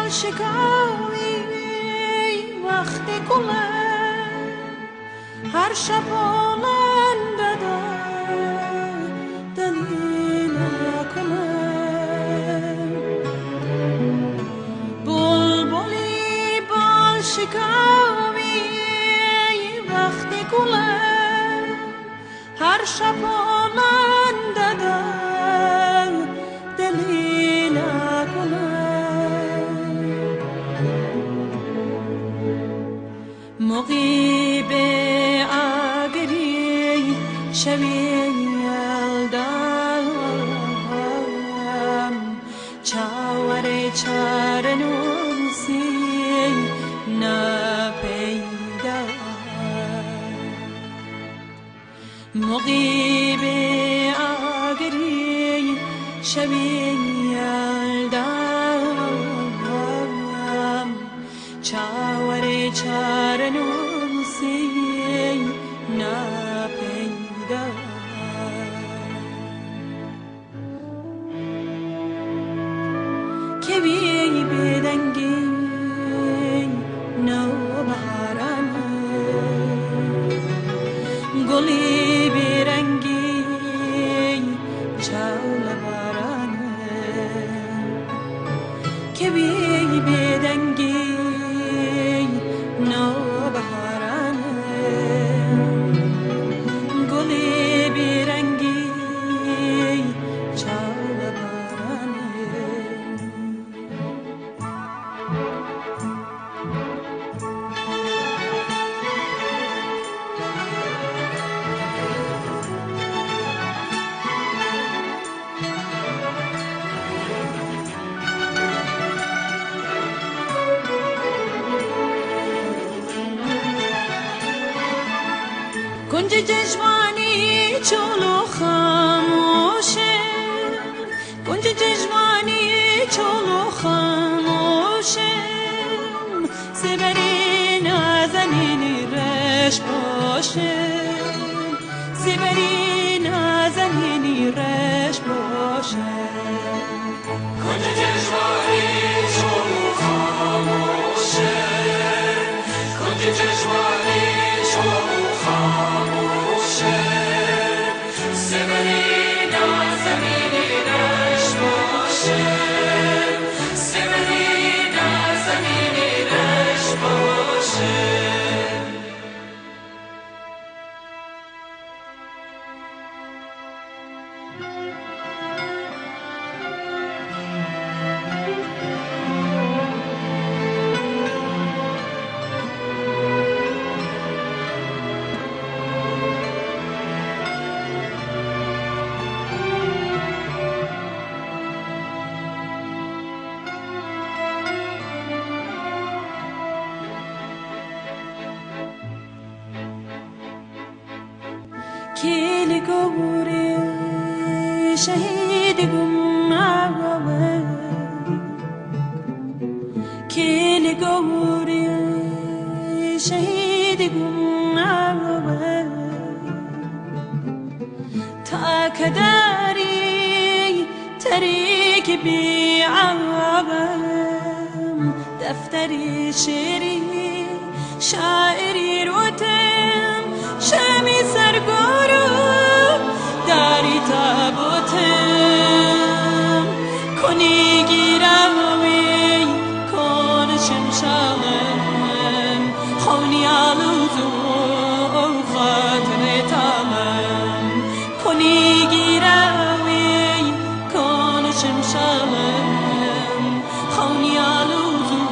شکاوی وقت گله هر شب بلند دلیل کنه بلبلی بال شکاوی وقت گله هر شب بلند دلیل کنه مقیب اگری شوی الدم چاور چارنوسی نپیدا مقیب اگری شوی الدم چاور چارنوسی نپیدا که بی بدنگی نو بهاران گلی برنگی جول باران که بی بدنگی نو بهاران گلی برنگی جول باران کنج جشوانی چولو خاموشه کنج جشوانی چولو خاموشه سبری نازنینی رش باشه سبری نازنینی رش باشه کنج جشوانی چولو خاموشه کنج جشوانی چولو خاموشه سبری نازنینی رش باشه سبری نازنینی رش باشه کلی گوری شهید گماوه کلی گوری شهید گماوه تا کداری تریک بی عوام دفتری شیری شاعری روتم شمی سرگارو داری تابوتم کنی گیراوی کن شمشالم خونی آلوزو خاطر تالم کنی گیراوی کن شمشالم خونی آلوزو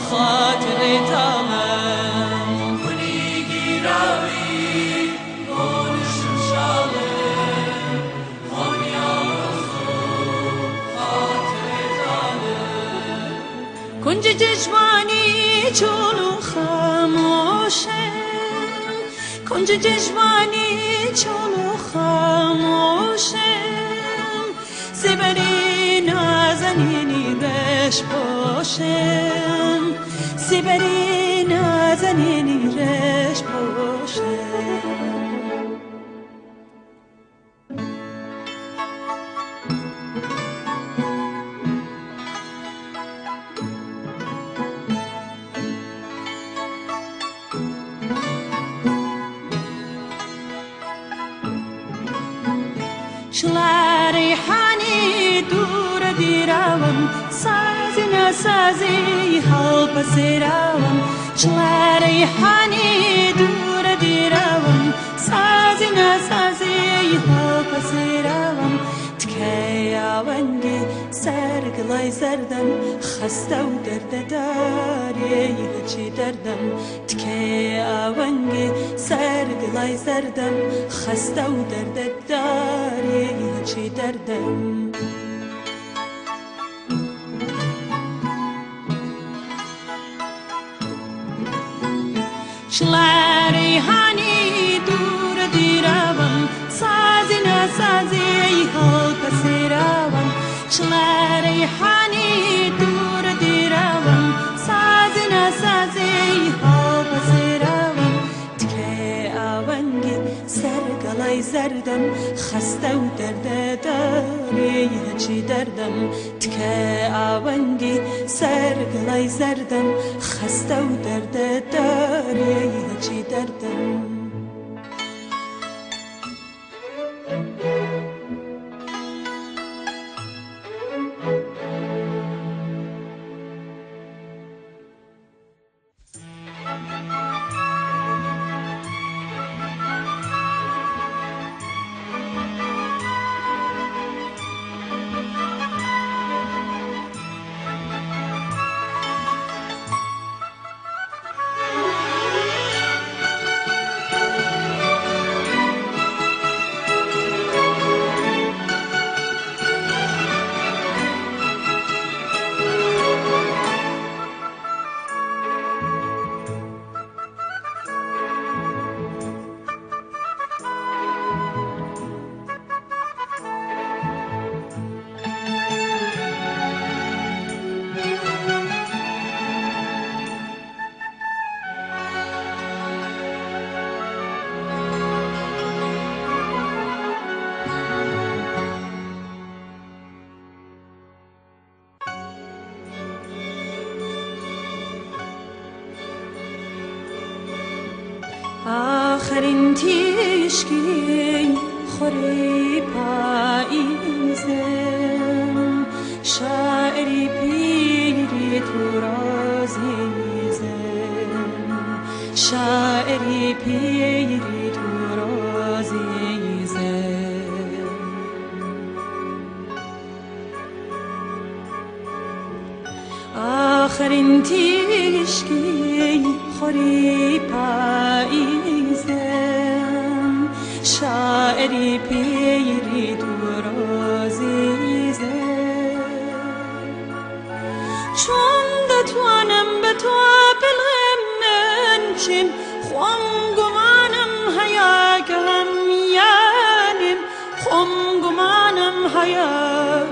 خاطر تالم کنی گیراوی کن شمشالم خونی آلوزو خاطر تالم کنج جشوانی چولو خاموشه کنج جشوانی چولو خاموشه سبری نازنینی رش باشم سبری نازنینی رش باشم شلاری حانی دور دیروم سازی نسازی حال پسیروم شلاری حانی دور دیروم سازی نسازی حال پسیروم تکیا ونگی سرگلای زردم خسته و درد داری هرچی دردم تکیا ونگی سرگلای زردم خسته و درد داری هرچی دردم شلاری هانی دور دیروم سازی نسازی حال پسیروم شلاری هانی دور دیروم سازی نسازی حال پسیروم تکه آونگی سرگلای زردم خسته و درد داری هرچی دردم تکه آونگی سرگلای زردم خسته و درد داری هرچی دردم آخرین تیشکی خوری پاییزم شاعری پیری تو رازیزم شاعری پیری تو رازیزم آخرین تیشکی خوری پاییزم شاعری پیری تو رازیزم چون دتوانم به تو بلغم ننچم خوام گمانم هیا که هم یانم خوام گمانم هیا